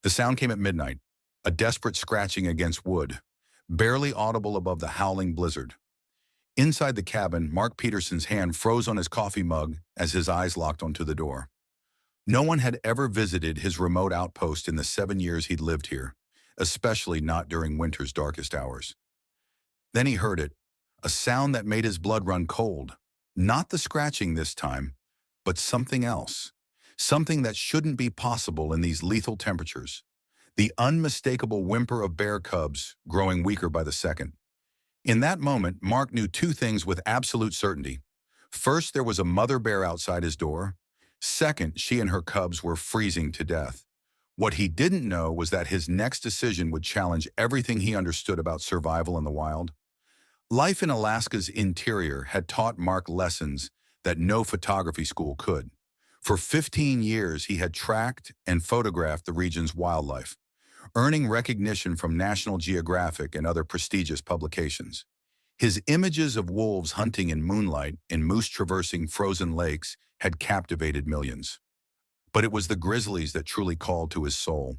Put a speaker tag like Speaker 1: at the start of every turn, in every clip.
Speaker 1: The sound came at midnight, a desperate scratching against wood, barely audible above the howling blizzard. Inside the cabin, Mark Peterson's hand froze on his coffee mug as his eyes locked onto the door. No one had ever visited his remote outpost in the 7 years he'd lived here, especially not during winter's darkest hours. Then he heard it, a sound that made his blood run cold. Not the scratching this time, but something else. Something that shouldn't be possible in these lethal temperatures. The unmistakable whimper of bear cubs growing weaker by the second. In that moment, Mark knew two things with absolute certainty. First, there was a mother bear outside his door. Second, she and her cubs were freezing to death. What he didn't know was that his next decision would challenge everything he understood about survival in the wild. Life in Alaska's interior had taught Mark lessons that no photography school could. For 15 years, he had tracked and photographed the region's wildlife, earning recognition from National Geographic and other prestigious publications. His images of wolves hunting in moonlight and moose traversing frozen lakes had captivated millions. But it was the grizzlies that truly called to his soul.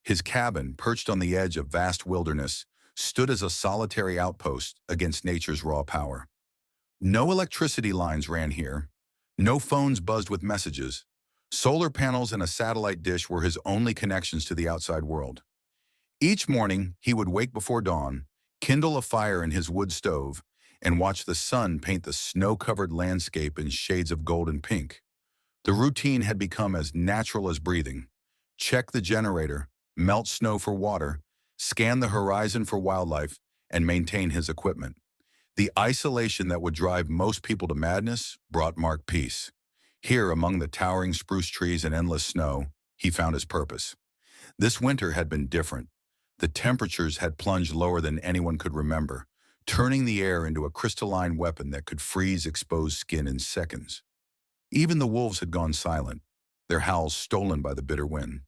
Speaker 1: His cabin, perched on the edge of vast wilderness, stood as a solitary outpost against nature's raw power. No electricity lines ran here. No phones buzzed with messages. Solar panels and a satellite dish were his only connections to the outside world. Each morning, he would wake before dawn, kindle a fire in his wood stove, and watch the sun paint the snow-covered landscape in shades of gold and pink. The routine had become as natural as breathing. Check the generator, melt snow for water, scan the horizon for wildlife, and maintain his equipment. The isolation that would drive most people to madness brought Mark peace. Here, among the towering spruce trees and endless snow, he found his purpose. This winter had been different. The temperatures had plunged lower than anyone could remember, turning the air into a crystalline weapon that could freeze exposed skin in seconds. Even the wolves had gone silent, their howls stolen by the bitter wind.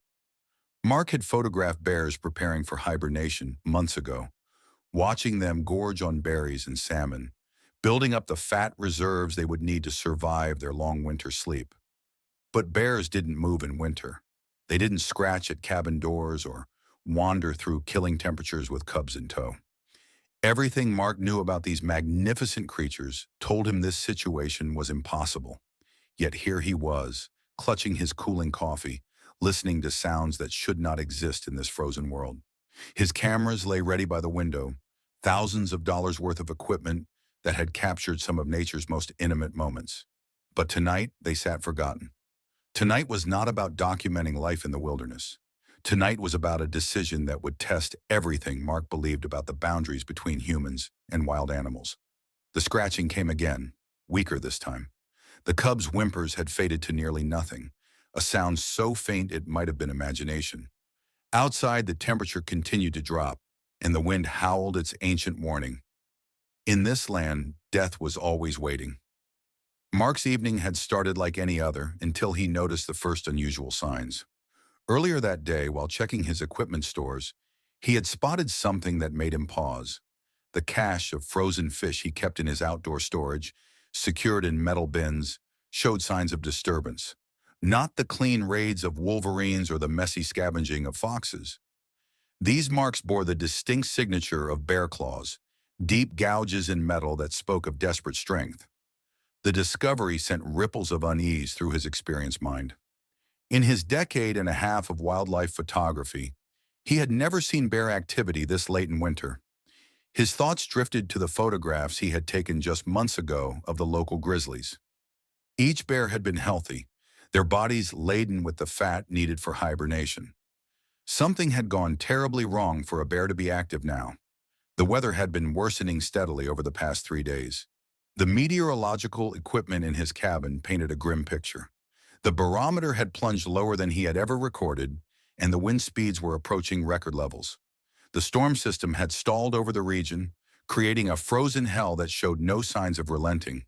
Speaker 1: Mark had photographed bears preparing for hibernation months ago, watching them gorge on berries and salmon, building up the fat reserves they would need to survive their long winter sleep. But bears didn't move in winter. They didn't scratch at cabin doors or wander through killing temperatures with cubs in tow. Everything Mark knew about these magnificent creatures told him this situation was impossible. Yet here he was, clutching his cooling coffee, listening to sounds that should not exist in this frozen world. His cameras lay ready by the window, thousands of dollars worth of equipment that had captured some of nature's most intimate moments. But tonight, they sat forgotten. Tonight was not about documenting life in the wilderness. Tonight was about a decision that would test everything Mark believed about the boundaries between humans and wild animals. The scratching came again, weaker this time. The cub's whimpers had faded to nearly nothing, a sound so faint it might have been imagination. Outside, the temperature continued to drop, and the wind howled its ancient warning. In this land, death was always waiting. Mark's evening had started like any other until he noticed the first unusual signs. Earlier that day, while checking his equipment stores, he had spotted something that made him pause. The cache of frozen fish he kept in his outdoor storage, secured in metal bins, showed signs of disturbance. Not the clean raids of wolverines or the messy scavenging of foxes. These marks bore the distinct signature of bear claws, deep gouges in metal that spoke of desperate strength. The discovery sent ripples of unease through his experienced mind. In his decade and a half of wildlife photography, he had never seen bear activity this late in winter. His thoughts drifted to the photographs he had taken just months ago of the local grizzlies. Each bear had been healthy, their bodies laden with the fat needed for hibernation. Something had gone terribly wrong for a bear to be active now. The weather had been worsening steadily over the past 3 days. The meteorological equipment in his cabin painted a grim picture. The barometer had plunged lower than he had ever recorded, and the wind speeds were approaching record levels. The storm system had stalled over the region, creating a frozen hell that showed no signs of relenting.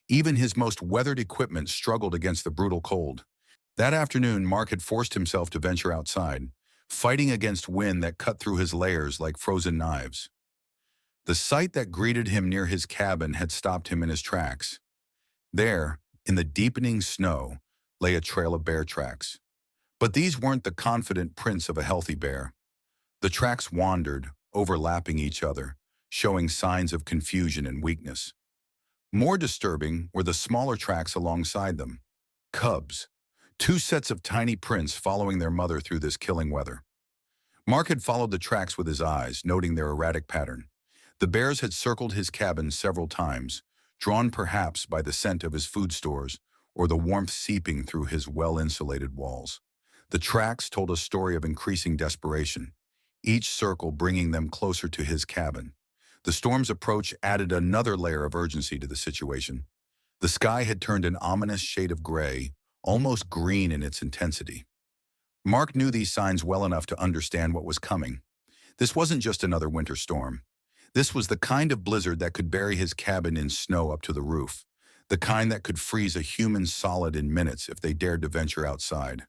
Speaker 1: Even his most weathered equipment struggled against the brutal cold. That afternoon, Mark had forced himself to venture outside, fighting against wind that cut through his layers like frozen knives. The sight that greeted him near his cabin had stopped him in his tracks. There, in the deepening snow, lay a trail of bear tracks. But these weren't the confident prints of a healthy bear. The tracks wandered, overlapping each other, showing signs of confusion and weakness. More disturbing were the smaller tracks alongside them. Cubs. Two sets of tiny prints following their mother through this killing weather. Mark had followed the tracks with his eyes, noting their erratic pattern. The bears had circled his cabin several times, drawn perhaps by the scent of his food stores or the warmth seeping through his well-insulated walls. The tracks told a story of increasing desperation, each circle bringing them closer to his cabin. The storm's approach added another layer of urgency to the situation. The sky had turned an ominous shade of gray, almost green in its intensity. Mark knew these signs well enough to understand what was coming. This wasn't just another winter storm. This was the kind of blizzard that could bury his cabin in snow up to the roof, the kind that could freeze a human solid in minutes if they dared to venture outside.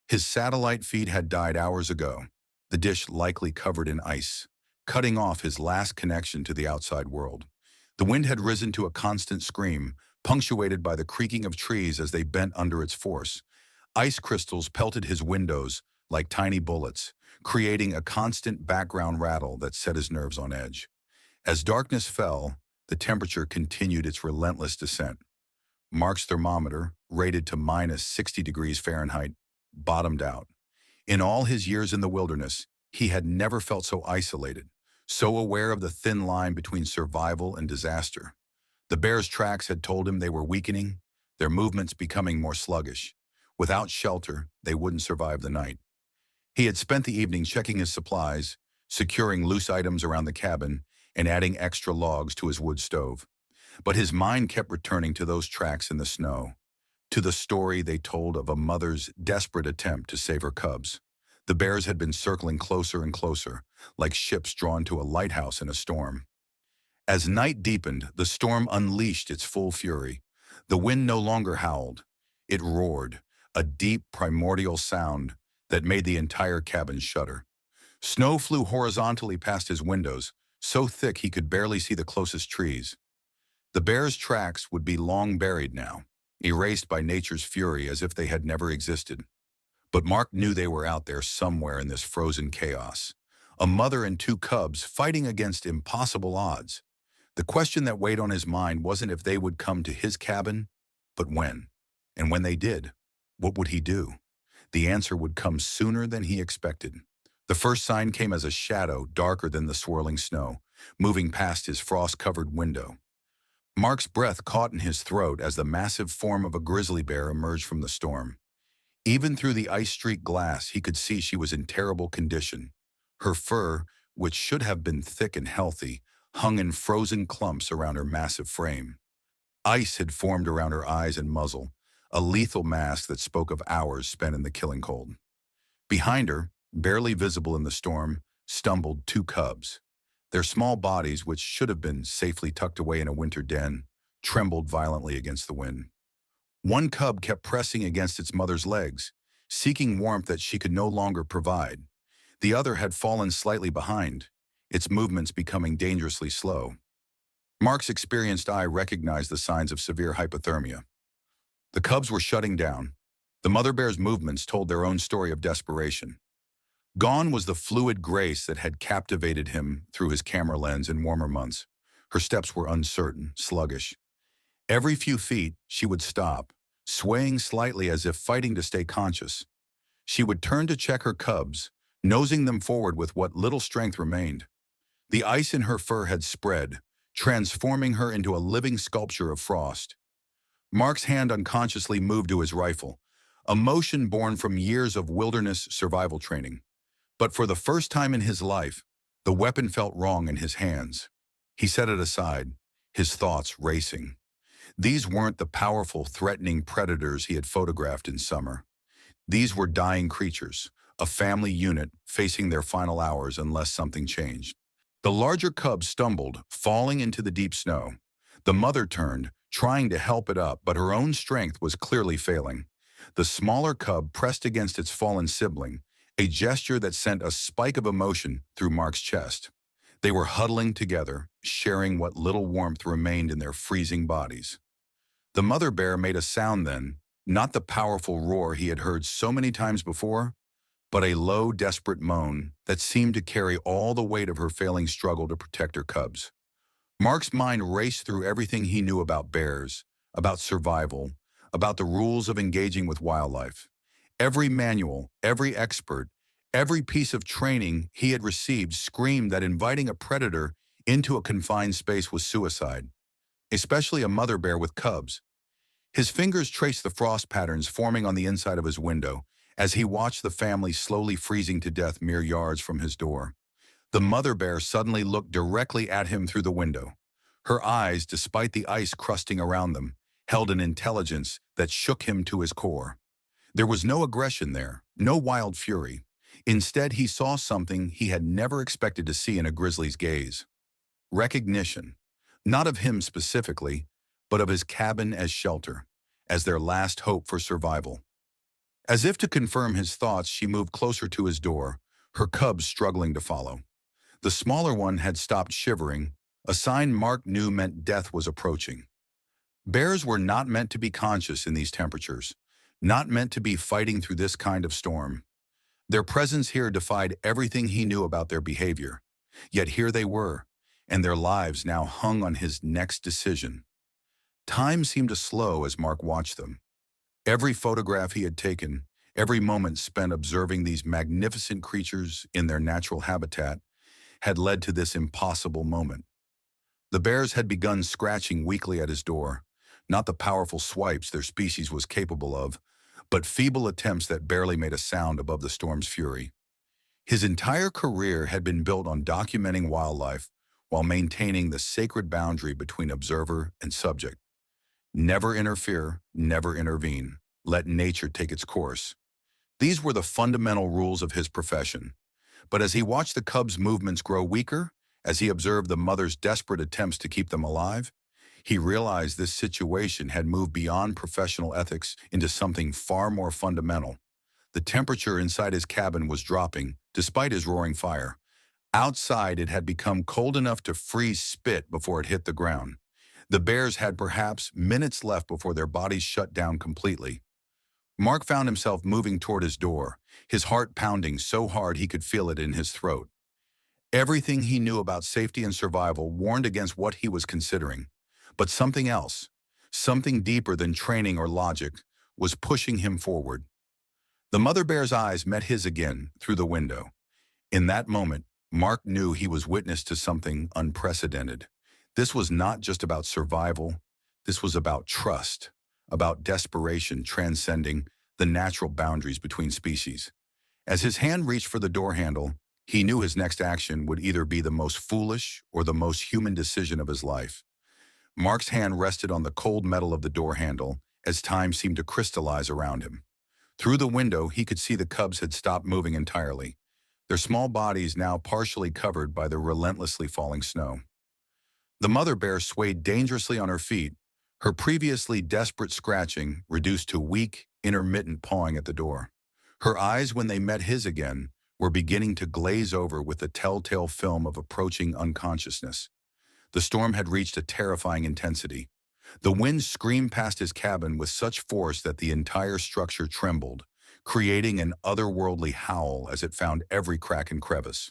Speaker 1: His satellite feed had died hours ago, the dish likely covered in ice, cutting off his last connection to the outside world. The wind had risen to a constant scream, punctuated by the creaking of trees as they bent under its force. Ice crystals pelted his windows like tiny bullets, creating a constant background rattle that set his nerves on edge. As darkness fell, the temperature continued its relentless descent. Mark's thermometer, rated to minus 60 degrees Fahrenheit, bottomed out. In all his years in the wilderness, he had never felt so isolated, so aware of the thin line between survival and disaster. The bears' tracks had told him they were weakening, their movements becoming more sluggish. Without shelter, they wouldn't survive the night. He had spent the evening checking his supplies, securing loose items around the cabin, and adding extra logs to his wood stove. But his mind kept returning to those tracks in the snow, to the story they told of a mother's desperate attempt to save her cubs. The bears had been circling closer and closer, like ships drawn to a lighthouse in a storm. As night deepened, the storm unleashed its full fury. The wind no longer howled. It roared, a deep, primordial sound that made the entire cabin shudder. Snow flew horizontally past his windows, so thick he could barely see the closest trees. The bears' tracks would be long buried now, erased by nature's fury as if they had never existed. But Mark knew they were out there somewhere in this frozen chaos. A mother and two cubs fighting against impossible odds. The question that weighed on his mind wasn't if they would come to his cabin, but when. And when they did, what would he do? The answer would come sooner than he expected. The first sign came as a shadow darker than the swirling snow, moving past his frost-covered window. Mark's breath caught in his throat as the massive form of a grizzly bear emerged from the storm. Even through the ice-streaked glass, he could see she was in terrible condition. Her fur, which should have been thick and healthy, hung in frozen clumps around her massive frame. Ice had formed around her eyes and muzzle, a lethal mask that spoke of hours spent in the killing cold. Behind her, barely visible in the storm, stumbled two cubs. Their small bodies, which should have been safely tucked away in a winter den, trembled violently against the wind. One cub kept pressing against its mother's legs, seeking warmth that she could no longer provide. The other had fallen slightly behind, its movements becoming dangerously slow. Mark's experienced eye recognized the signs of severe hypothermia. The cubs were shutting down. The mother bear's movements told their own story of desperation. Gone was the fluid grace that had captivated him through his camera lens in warmer months. Her steps were uncertain, sluggish. Every few feet, she would stop, swaying slightly as if fighting to stay conscious. She would turn to check her cubs, nosing them forward with what little strength remained. The ice in her fur had spread, transforming her into a living sculpture of frost. Mark's hand unconsciously moved to his rifle, a motion born from years of wilderness survival training. But for the first time in his life, the weapon felt wrong in his hands. He set it aside, his thoughts racing. These weren't the powerful, threatening predators he had photographed in summer. These were dying creatures, a family unit facing their final hours unless something changed. The larger cub stumbled, falling into the deep snow. The mother turned, trying to help it up, but her own strength was clearly failing. The smaller cub pressed against its fallen sibling, a gesture that sent a spike of emotion through Mark's chest. They were huddling together, sharing what little warmth remained in their freezing bodies. The mother bear made a sound then, Not the powerful roar he had heard so many times before, but a low, desperate moan that seemed to carry all the weight of her failing struggle to protect her cubs. Mark's mind raced through everything he knew about bears, about survival, about the rules of engaging with wildlife. Every manual, every expert, every piece of training he had received screamed that inviting a predator into a confined space was suicide, especially a mother bear with cubs. His fingers traced the frost patterns forming on the inside of his window as he watched the family slowly freezing to death mere yards from his door. The mother bear suddenly looked directly at him through the window. Her eyes, despite the ice crusting around them, held an intelligence that shook him to his core. There was no aggression there, no wild fury. Instead, he saw something he had never expected to see in a grizzly's gaze. Recognition. Not of him specifically, but of his cabin as shelter, as their last hope for survival. As if to confirm his thoughts, she moved closer to his door, her cubs struggling to follow. The smaller one had stopped shivering, a sign Mark knew meant death was approaching. Bears were not meant to be conscious in these temperatures, not meant to be fighting through this kind of storm. Their presence here defied everything he knew about their behavior. Yet here they were, and their lives now hung on his next decision. Time seemed to slow as Mark watched them. Every photograph he had taken, every moment spent observing these magnificent creatures in their natural habitat, had led to this impossible moment. The bears had begun scratching weakly at his door, not the powerful swipes their species was capable of, but feeble attempts that barely made a sound above the storm's fury. His entire career had been built on documenting wildlife while maintaining the sacred boundary between observer and subject. Never interfere, never intervene. Let nature take its course. These were the fundamental rules of his profession. But as he watched the cubs' movements grow weaker, as he observed the mother's desperate attempts to keep them alive, he realized this situation had moved beyond professional ethics into something far more fundamental. The temperature inside his cabin was dropping, despite his roaring fire. Outside, it had become cold enough to freeze spit before it hit the ground. The bears had perhaps minutes left before their bodies shut down completely. Mark found himself moving toward his door, his heart pounding so hard he could feel it in his throat. Everything he knew about safety and survival warned against what he was considering. But something else, something deeper than training or logic, was pushing him forward. The mother bear's eyes met his again through the window. In that moment, Mark knew he was witness to something unprecedented. This was not just about survival. This was about trust, about desperation transcending the natural boundaries between species. As his hand reached for the door handle, he knew his next action would either be the most foolish or the most human decision of his life. Mark's hand rested on the cold metal of the door handle as time seemed to crystallize around him. Through the window, he could see the cubs had stopped moving entirely, their small bodies now partially covered by the relentlessly falling snow. The mother bear swayed dangerously on her feet, her previously desperate scratching reduced to weak, intermittent pawing at the door. Her eyes, when they met his again, were beginning to glaze over with the telltale film of approaching unconsciousness. The storm had reached a terrifying intensity. The wind screamed past his cabin with such force that the entire structure trembled, creating an otherworldly howl as it found every crack and crevice.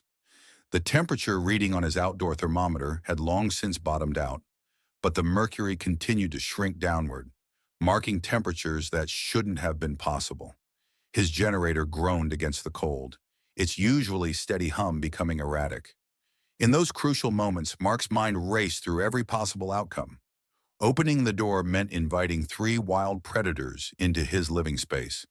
Speaker 1: The temperature reading on his outdoor thermometer had long since bottomed out, but the mercury continued to shrink downward, marking temperatures that shouldn't have been possible. His generator groaned against the cold, its usually steady hum becoming erratic. In those crucial moments, Mark's mind raced through every possible outcome. Opening the door meant inviting 3 wild predators into his living space.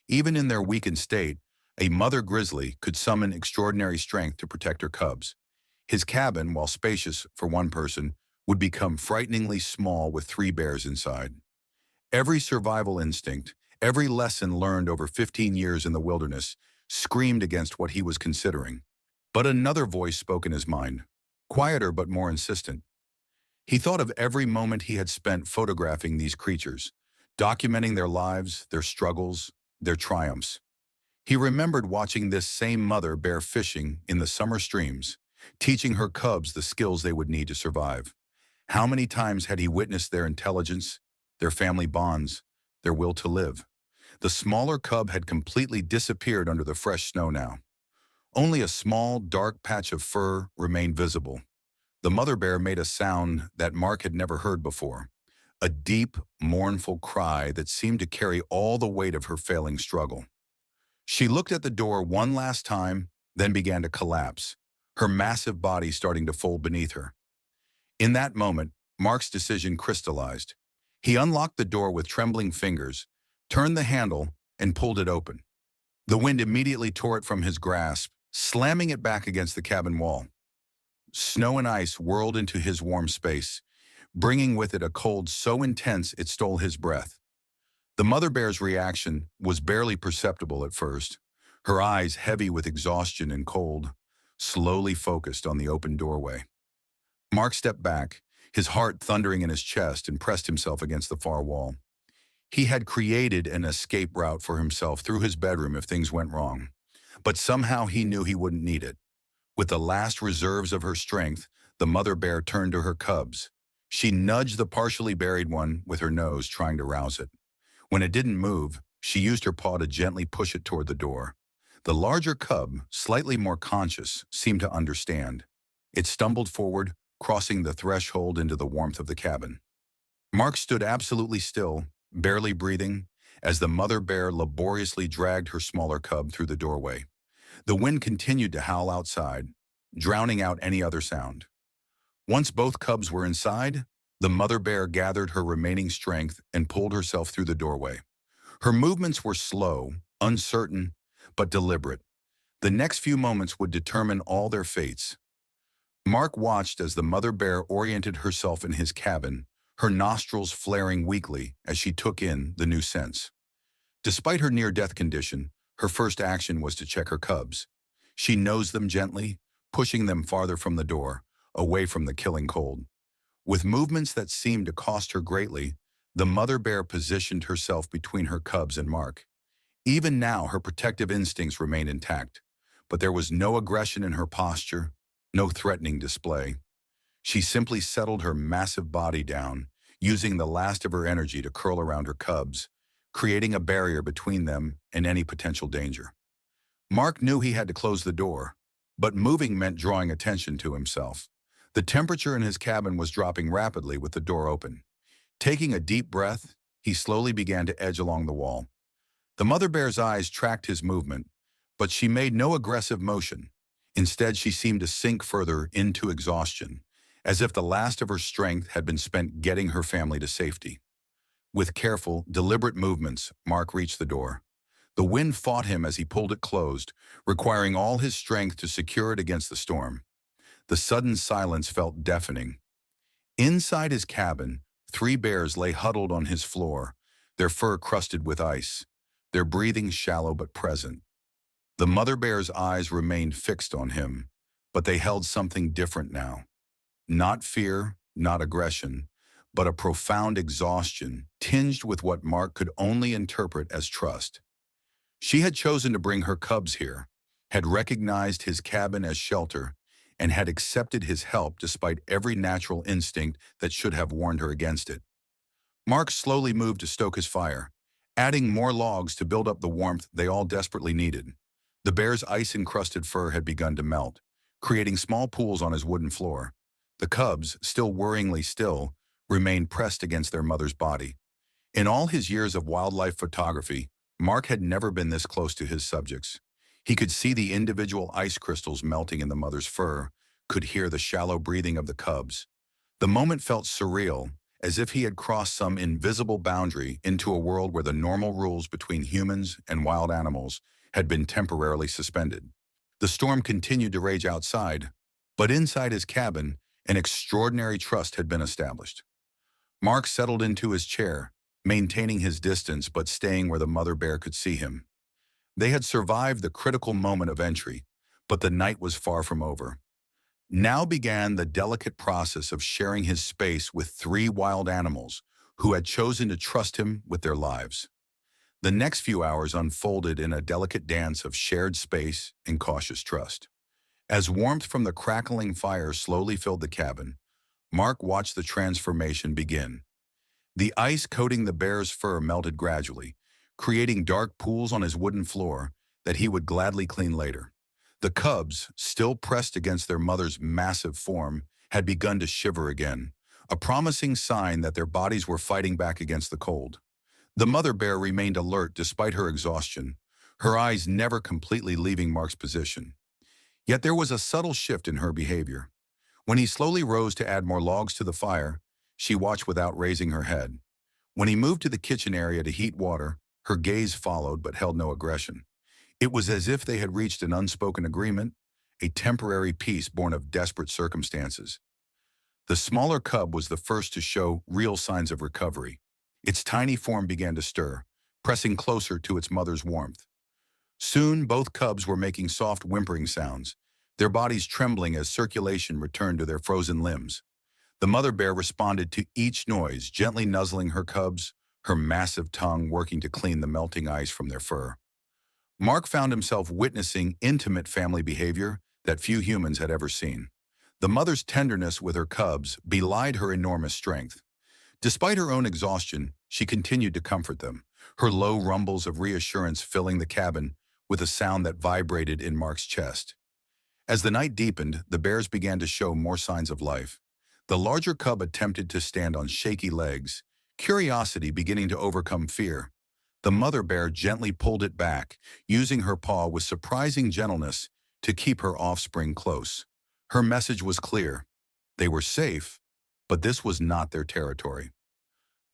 Speaker 1: Even in their weakened state, a mother grizzly could summon extraordinary strength to protect her cubs. His cabin, while spacious for one person, would become frighteningly small with 3 bears inside. Every survival instinct, every lesson learned over 15 years in the wilderness, screamed against what he was considering. But another voice spoke in his mind, quieter but more insistent. He thought of every moment he had spent photographing these creatures, documenting their lives, their struggles, their triumphs. He remembered watching this same mother bear fishing in the summer streams, teaching her cubs the skills they would need to survive. How many times had he witnessed their intelligence, their family bonds, their will to live. The smaller cub had completely disappeared under the fresh snow now. Only a small, dark patch of fur remained visible. The mother bear made a sound that Mark had never heard before, a deep, mournful cry that seemed to carry all the weight of her failing struggle. She looked at the door one last time, then began to collapse, her massive body starting to fold beneath her. In that moment, Mark's decision crystallized. He unlocked the door with trembling fingers, turned the handle, and pulled it open. The wind immediately tore it from his grasp, slamming it back against the cabin wall. Snow and ice whirled into his warm space, bringing with it a cold so intense it stole his breath. The mother bear's reaction was barely perceptible at first, her eyes heavy with exhaustion and cold, slowly focused on the open doorway. Mark stepped back, his heart thundering in his chest, and pressed himself against the far wall. He had created an escape route for himself through his bedroom if things went wrong, but somehow he knew he wouldn't need it. With the last reserves of her strength, the mother bear turned to her cubs. She nudged the partially buried one with her nose, trying to rouse it. When it didn't move, she used her paw to gently push it toward the door. The larger cub, slightly more conscious, seemed to understand. It stumbled forward, crossing the threshold into the warmth of the cabin. Mark stood absolutely still, barely breathing, as the mother bear laboriously dragged her smaller cub through the doorway. The wind continued to howl outside, drowning out any other sound. Once both cubs were inside, the mother bear gathered her remaining strength and pulled herself through the doorway. Her movements were slow, uncertain, but deliberate. The next few moments would determine all their fates. Mark watched as the mother bear oriented herself in his cabin, her nostrils flaring weakly as she took in the new scents. Despite her near-death condition, her first action was to check her cubs. She nosed them gently, pushing them farther from the door, away from the killing cold. With movements that seemed to cost her greatly, the mother bear positioned herself between her cubs and Mark. Even now, her protective instincts remained intact, but there was no aggression in her posture, no threatening display. She simply settled her massive body down, using the last of her energy to curl around her cubs, creating a barrier between them and any potential danger. Mark knew he had to close the door, but moving meant drawing attention to himself. The temperature in his cabin was dropping rapidly with the door open. Taking a deep breath, he slowly began to edge along the wall. The mother bear's eyes tracked his movement, but she made no aggressive motion. Instead, she seemed to sink further into exhaustion, as if the last of her strength had been spent getting her family to safety. With careful, deliberate movements, Mark reached the door. The wind fought him as he pulled it closed, requiring all his strength to secure it against the storm. The sudden silence felt deafening. Inside his cabin, 3 bears lay huddled on his floor, their fur crusted with ice, their breathing shallow but present. The mother bear's eyes remained fixed on him, but they held something different now. Not fear, not aggression, but a profound exhaustion tinged with what Mark could only interpret as trust. She had chosen to bring her cubs here, had recognized his cabin as shelter, and had accepted his help despite every natural instinct that should have warned her against it. Mark slowly moved to stoke his fire, adding more logs to build up the warmth they all desperately needed. The bear's ice-encrusted fur had begun to melt, creating small pools on his wooden floor. The cubs, still worryingly still, remained pressed against their mother's body. In all his years of wildlife photography, Mark had never been this close to his subjects. He could see the individual ice crystals melting in the mother's fur, could hear the shallow breathing of the cubs. The moment felt surreal, as if he had crossed some invisible boundary into a world where the normal rules between humans and wild animals had been temporarily suspended. The storm continued to rage outside, but inside his cabin, an extraordinary trust had been established. Mark settled into his chair, maintaining his distance but staying where the mother bear could see him. They had survived the critical moment of entry, but the night was far from over. Now began the delicate process of sharing his space with 3 wild animals who had chosen to trust him with their lives. The next few hours unfolded in a delicate dance of shared space and cautious trust. As warmth from the crackling fire slowly filled the cabin, Mark watched the transformation begin. The ice coating the bear's fur melted gradually, creating dark pools on his wooden floor that he would gladly clean later. The cubs, still pressed against their mother's massive form, had begun to shiver again, a promising sign that their bodies were fighting back against the cold. The mother bear remained alert despite her exhaustion, her eyes never completely leaving Mark's position. Yet there was a subtle shift in her behavior. When he slowly rose to add more logs to the fire, she watched without raising her head. When he moved to the kitchen area to heat water, her gaze followed but held no aggression. It was as if they had reached an unspoken agreement, a temporary peace born of desperate circumstances. The smaller cub was the first to show real signs of recovery. Its tiny form began to stir, pressing closer to its mother's warmth. Soon, both cubs were making soft whimpering sounds, their bodies trembling as circulation returned to their frozen limbs. The mother bear responded to each noise, gently nuzzling her cubs, her massive tongue working to clean the melting ice from their fur. Mark found himself witnessing intimate family behavior that few humans had ever seen. The mother's tenderness with her cubs belied her enormous strength. Despite her own exhaustion, she continued to comfort them, her low rumbles of reassurance filling the cabin with a sound that vibrated in Mark's chest. As the night deepened, the bears began to show more signs of life. The larger cub attempted to stand on shaky legs, curiosity beginning to overcome fear. The mother bear gently pulled it back, using her paw with surprising gentleness to keep her offspring close. Her message was clear. They were safe, but this was not their territory.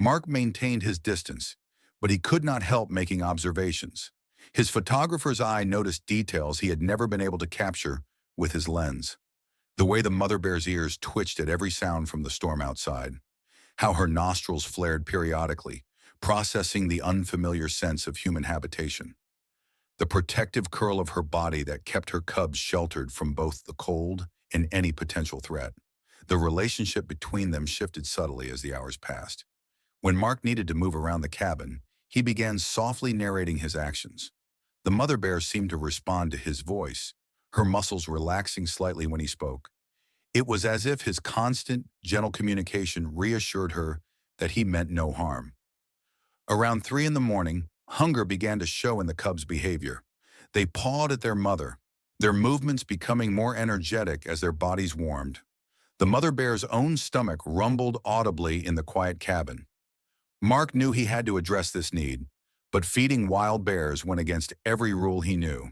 Speaker 1: Mark maintained his distance, but he could not help making observations. His photographer's eye noticed details he had never been able to capture with his lens. The way the mother bear's ears twitched at every sound from the storm outside. How her nostrils flared periodically, processing the unfamiliar sense of human habitation. The protective curl of her body that kept her cubs sheltered from both the cold and any potential threat. The relationship between them shifted subtly as the hours passed. When Mark needed to move around the cabin, he began softly narrating his actions. The mother bear seemed to respond to his voice, her muscles relaxing slightly when he spoke. It was as if his constant, gentle communication reassured her that he meant no harm. Around 3 in the morning, hunger began to show in the cubs' behavior. They pawed at their mother, their movements becoming more energetic as their bodies warmed. The mother bear's own stomach rumbled audibly in the quiet cabin. Mark knew he had to address this need, but feeding wild bears went against every rule he knew.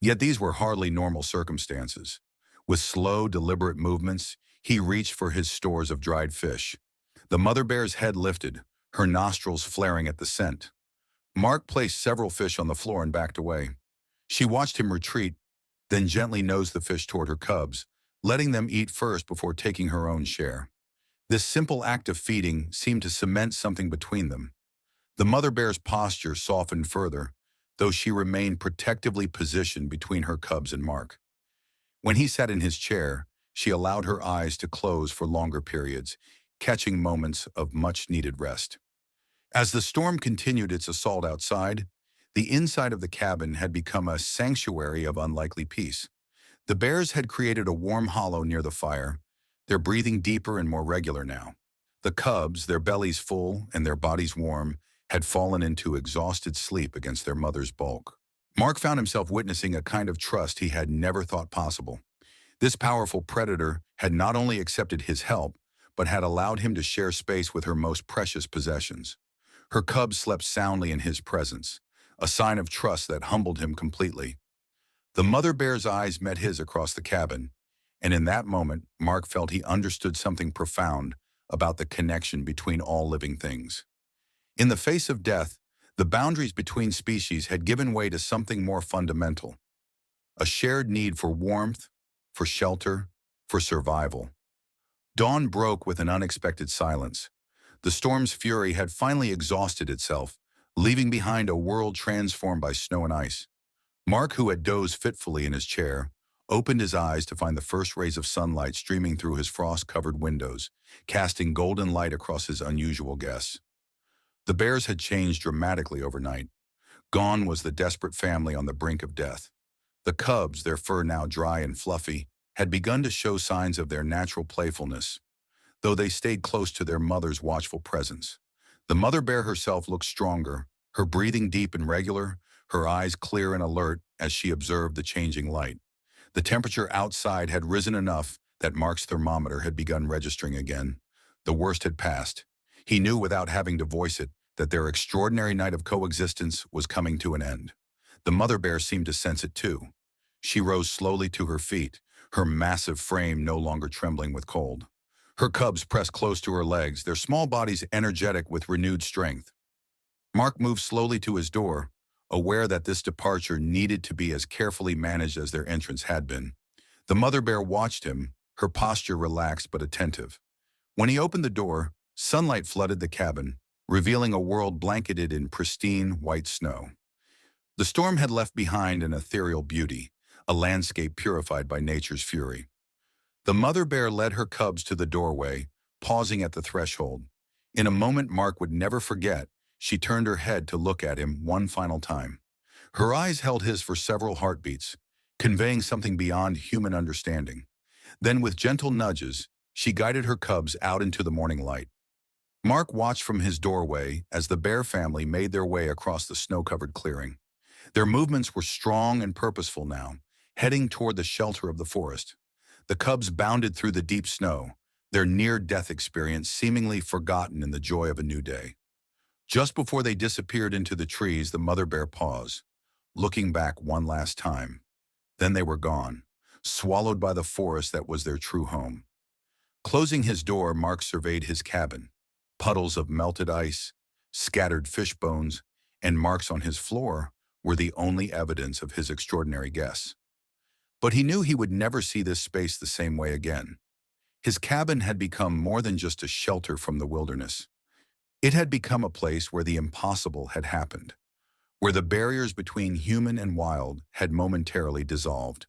Speaker 1: Yet these were hardly normal circumstances. With slow, deliberate movements, he reached for his stores of dried fish. The mother bear's head lifted, her nostrils flaring at the scent. Mark placed several fish on the floor and backed away. She watched him retreat, then gently nosed the fish toward her cubs, letting them eat first before taking her own share. This simple act of feeding seemed to cement something between them. The mother bear's posture softened further, though she remained protectively positioned between her cubs and Mark. When he sat in his chair, she allowed her eyes to close for longer periods, catching moments of much-needed rest. As the storm continued its assault outside, the inside of the cabin had become a sanctuary of unlikely peace. The bears had created a warm hollow near the fire, their breathing deeper and more regular now. The cubs, their bellies full and their bodies warm, had fallen into exhausted sleep against their mother's bulk. Mark found himself witnessing a kind of trust he had never thought possible. This powerful predator had not only accepted his help, but had allowed him to share space with her most precious possessions. Her cubs slept soundly in his presence, a sign of trust that humbled him completely. The mother bear's eyes met his across the cabin, and in that moment, Mark felt he understood something profound about the connection between all living things. In the face of death, the boundaries between species had given way to something more fundamental, a shared need for warmth, for shelter, for survival. Dawn broke with an unexpected silence. The storm's fury had finally exhausted itself, leaving behind a world transformed by snow and ice. Mark, who had dozed fitfully in his chair, opened his eyes to find the first rays of sunlight streaming through his frost-covered windows, casting golden light across his unusual guests. The bears had changed dramatically overnight. Gone was the desperate family on the brink of death. The cubs, their fur now dry and fluffy, had begun to show signs of their natural playfulness, though they stayed close to their mother's watchful presence. The mother bear herself looked stronger, her breathing deep and regular, her eyes clear and alert as she observed the changing light. The temperature outside had risen enough that Mark's thermometer had begun registering again. The worst had passed. He knew without having to voice it that their extraordinary night of coexistence was coming to an end. The mother bear seemed to sense it too. She rose slowly to her feet, her massive frame no longer trembling with cold. Her cubs pressed close to her legs, their small bodies energetic with renewed strength. Mark moved slowly to his door, aware that this departure needed to be as carefully managed as their entrance had been. The mother bear watched him, her posture relaxed but attentive. When he opened the door, sunlight flooded the cabin, revealing a world blanketed in pristine white snow. The storm had left behind an ethereal beauty, a landscape purified by nature's fury. The mother bear led her cubs to the doorway, pausing at the threshold. In a moment Mark would never forget, she turned her head to look at him one final time. Her eyes held his for several heartbeats, conveying something beyond human understanding. Then with gentle nudges, she guided her cubs out into the morning light. Mark watched from his doorway as the bear family made their way across the snow-covered clearing. Their movements were strong and purposeful now, heading toward the shelter of the forest. The cubs bounded through the deep snow, their near-death experience seemingly forgotten in the joy of a new day. Just before they disappeared into the trees, the mother bear paused, looking back one last time. Then they were gone, swallowed by the forest that was their true home. Closing his door, Mark surveyed his cabin. Puddles of melted ice, scattered fish bones, and marks on his floor were the only evidence of his extraordinary guess. But he knew he would never see this space the same way again. His cabin had become more than just a shelter from the wilderness. It had become a place where the impossible had happened, where the barriers between human and wild had momentarily dissolved.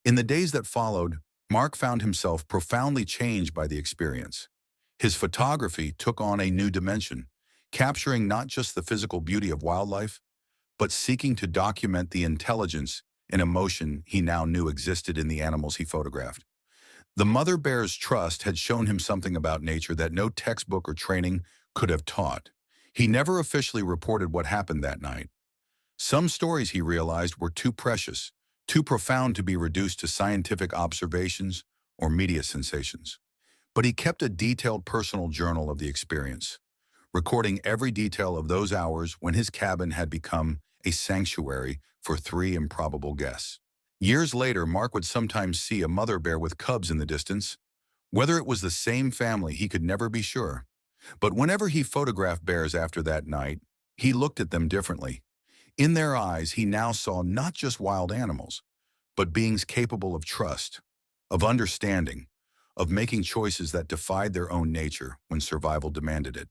Speaker 1: In the days that followed, Mark found himself profoundly changed by the experience. His photography took on a new dimension, capturing not just the physical beauty of wildlife, but seeking to document the intelligence and emotion he now knew existed in the animals he photographed. The mother bear's trust had shown him something about nature that no textbook or training could have taught. He never officially reported what happened that night. Some stories, he realized, were too precious, too profound to be reduced to scientific observations or media sensations. But he kept a detailed personal journal of the experience, recording every detail of those hours when his cabin had become a sanctuary for three improbable guests. Years later, Mark would sometimes see a mother bear with cubs in the distance. Whether it was the same family, he could never be sure. But whenever he photographed bears after that night, he looked at them differently. In their eyes, he now saw not just wild animals, but beings capable of trust, of understanding, of making choices that defied their own nature when survival demanded it.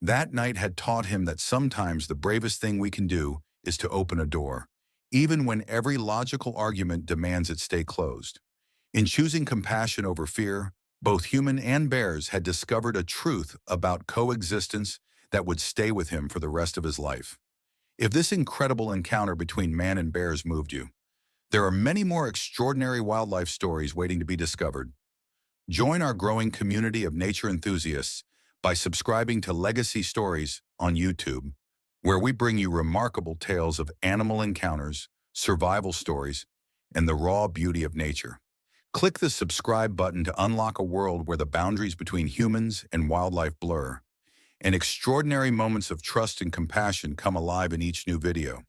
Speaker 1: That night had taught him that sometimes the bravest thing we can do is to open a door, even when every logical argument demands it stay closed. In choosing compassion over fear, both human and bears had discovered a truth about coexistence that would stay with him for the rest of his life. If this incredible encounter between man and bears moved you, there are many more extraordinary wildlife stories waiting to be discovered. Join our growing community of nature enthusiasts by subscribing to Legacy Stories on YouTube, where we bring you remarkable tales of animal encounters, survival stories, and the raw beauty of nature. Click the subscribe button to unlock a world where the boundaries between humans and wildlife blur, and extraordinary moments of trust and compassion come alive in each new video.